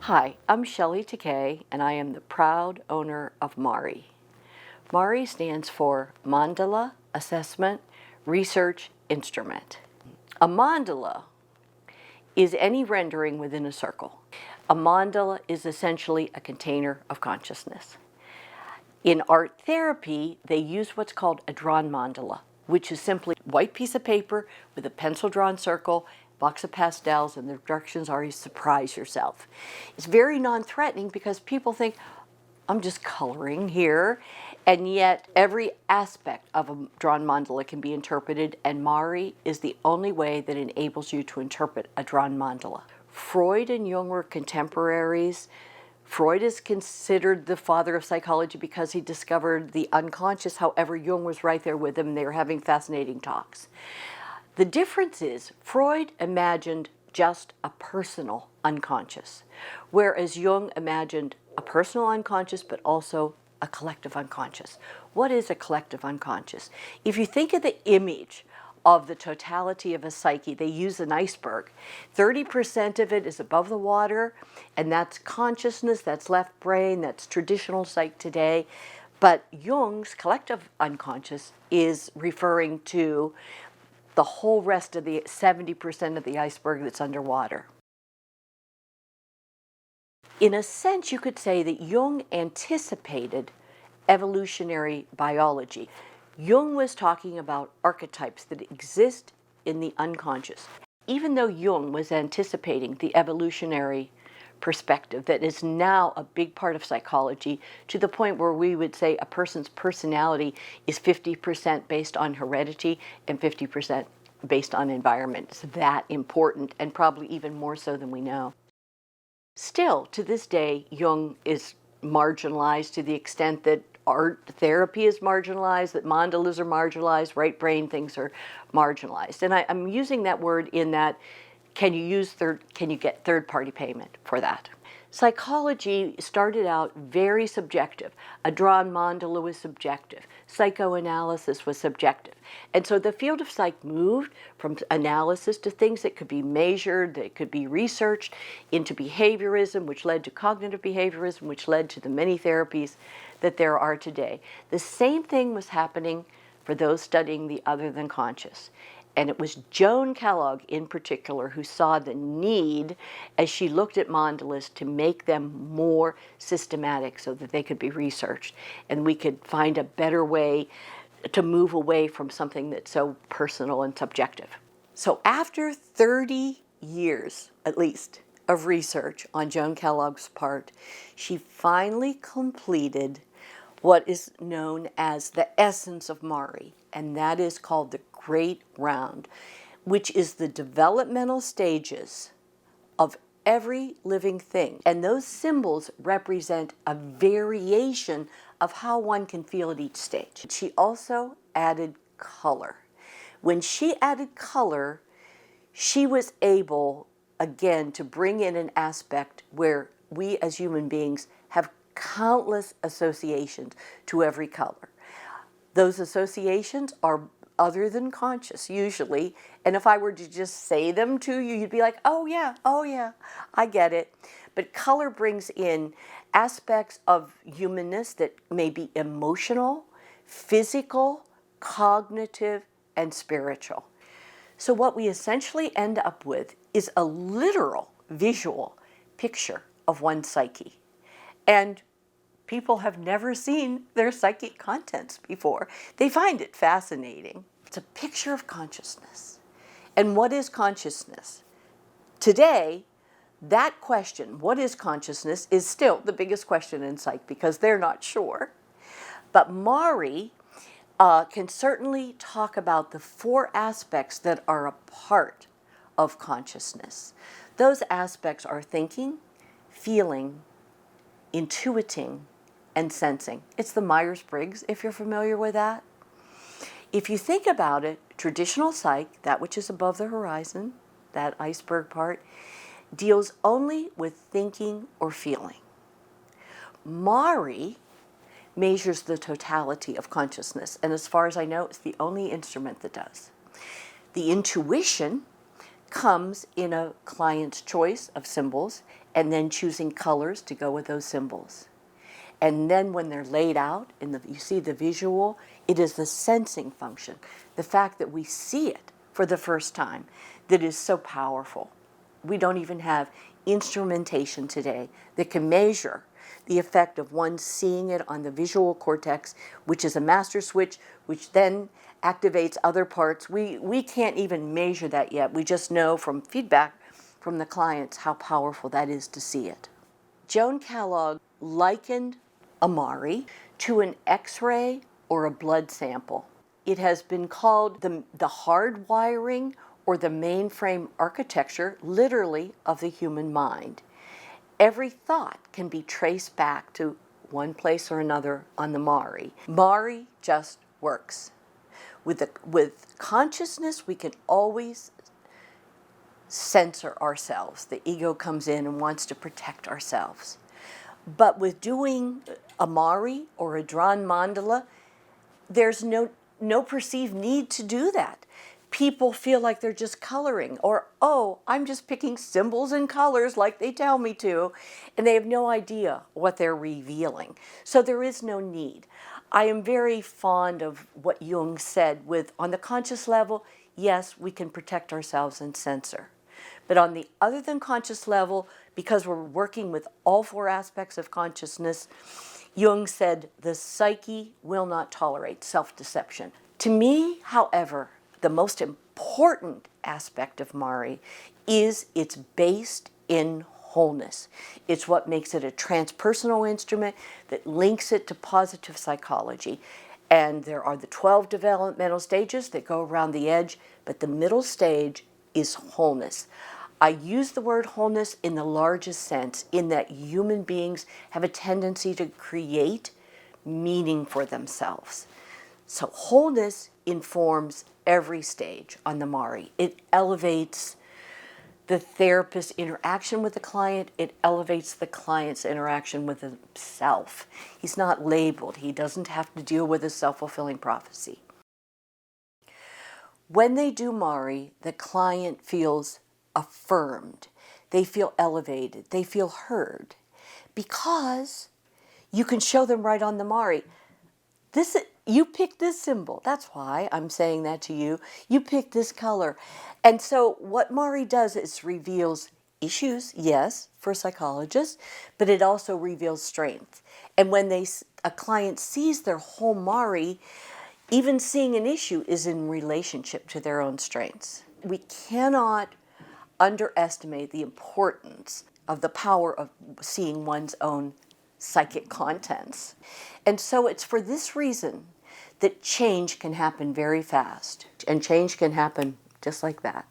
Hi, I'm Shelley Takei, and I am the proud owner of MARI. MARI stands for Mandala Assessment Research Instrument. A mandala is any rendering within a circle. A mandala is essentially a container of consciousness. In art therapy, they use what's called a drawn mandala, which is simply a white piece of paper with a pencil-drawn circle, box of pastels, and the directions are you surprise yourself. It's very non-threatening because people think, I'm just coloring here, and yet every aspect of a drawn mandala can be interpreted, and MARI is the only way that enables you to interpret a drawn mandala. Freud and Jung were contemporaries. Freud is considered the father of psychology because he discovered the unconscious. However, Jung was right there with him. They were having fascinating talks. The difference is Freud imagined just a personal unconscious, whereas Jung imagined a personal unconscious but also a collective unconscious. What is a collective unconscious? If you think of the image of the totality of a psyche, they use an iceberg. 30% of it is above the water, and that's consciousness, that's left brain, that's traditional psych today. But Jung's collective unconscious is referring to the whole rest of the 70% of the iceberg that's underwater. In a sense, you could say that Jung anticipated evolutionary biology. Jung was talking about archetypes that exist in the unconscious. Even though Jung was anticipating the evolutionary perspective that is now a big part of psychology, to the point where we would say a person's personality is 50% based on heredity and 50% based on environment. It's that important, and probably even more so than we know. Still, to this day, Jung is marginalized to the extent that art therapy is marginalized, that mandalas are marginalized, right brain things are marginalized. And I'm using that word in that, can you get third-party payment for that? Psychology started out very subjective. A drawn mandala was subjective. Psychoanalysis was subjective. And so the field of psych moved from analysis to things that could be measured, that could be researched, into behaviorism, which led to cognitive behaviorism, which led to the many therapies that there are today. The same thing was happening for those studying the other than conscious. And it was Joan Kellogg in particular who saw the need, as she looked at mandalas, to make them more systematic so that they could be researched and we could find a better way to move away from something that's so personal and subjective. So after 30 years, at least, of research on Joan Kellogg's part, she finally completed what is known as the essence of MARI, and that is called the Great Round, which is the developmental stages of every living thing. And those symbols represent a variation of how one can feel at each stage. She also added color. When she added color, she was able, again, to bring in an aspect where we as human beings have countless associations to every color. Those associations are other than conscious, usually, and if I were to just say them to you, you'd be like, oh yeah, I get it. But color brings in aspects of humanness that may be emotional, physical, cognitive, and spiritual. So what we essentially end up with is a literal visual picture of one's psyche. And people have never seen their psychic contents before. They find it fascinating. It's a picture of consciousness. And what is consciousness? Today, that question, what is consciousness, is still the biggest question in psych because they're not sure. But MARI can certainly talk about the 4 aspects that are a part of consciousness. Those aspects are thinking, feeling, intuiting, and sensing. It's the Myers-Briggs, if you're familiar with that. If you think about it, traditional psych, that which is above the horizon, that iceberg part, deals only with thinking or feeling. MARI measures the totality of consciousness. And as far as I know, it's the only instrument that does. The intuition comes in a client's choice of symbols and then choosing colors to go with those symbols. And then when they're laid out, you see the visual, it is the sensing function, the fact that we see it for the first time, that is so powerful. We don't even have instrumentation today that can measure the effect of one seeing it on the visual cortex, which is a master switch, which then activates other parts. We can't even measure that yet. We just know from feedback from the clients how powerful that is to see it. Joan Kellogg likened Amari to an X-ray or a blood sample. It has been called the hard wiring or the mainframe architecture, literally, of the human mind. Every thought can be traced back to one place or another on the Mari. Mari just works. With consciousness, we can always censor ourselves. The ego comes in and wants to protect ourselves. But with doing a Mari or a drawn mandala, there's no perceived need to do that. People feel like they're just coloring, or, oh, I'm just picking symbols and colors like they tell me to, and they have no idea what they're revealing. So there is no need. I am very fond of what Jung said on the conscious level, yes, we can protect ourselves and censor. But on the other than conscious level, because we're working with all four aspects of consciousness, Jung said the psyche will not tolerate self-deception. To me, however, the most important aspect of Mari is it's based in wholeness. It's what makes it a transpersonal instrument that links it to positive psychology. And there are the 12 developmental stages that go around the edge, but the middle stage is wholeness. I use the word wholeness in the largest sense, in that human beings have a tendency to create meaning for themselves. So wholeness informs every stage on the Mari. It elevates the therapist's interaction with the client. It elevates the client's interaction with himself. He's not labeled. He doesn't have to deal with a self-fulfilling prophecy. When they do Mari, the client feels affirmed. They feel elevated. They feel heard. Because you can show them right on the Mari. You picked this symbol. That's why I'm saying that to you. You picked this color. And so what Mari does is reveals issues, yes, for psychologists, but it also reveals strength. And when a client sees their whole Mari, even seeing an issue is in relationship to their own strengths. We cannot underestimate the importance of the power of seeing one's own psychic contents. And so it's for this reason that change can happen very fast, and change can happen just like that.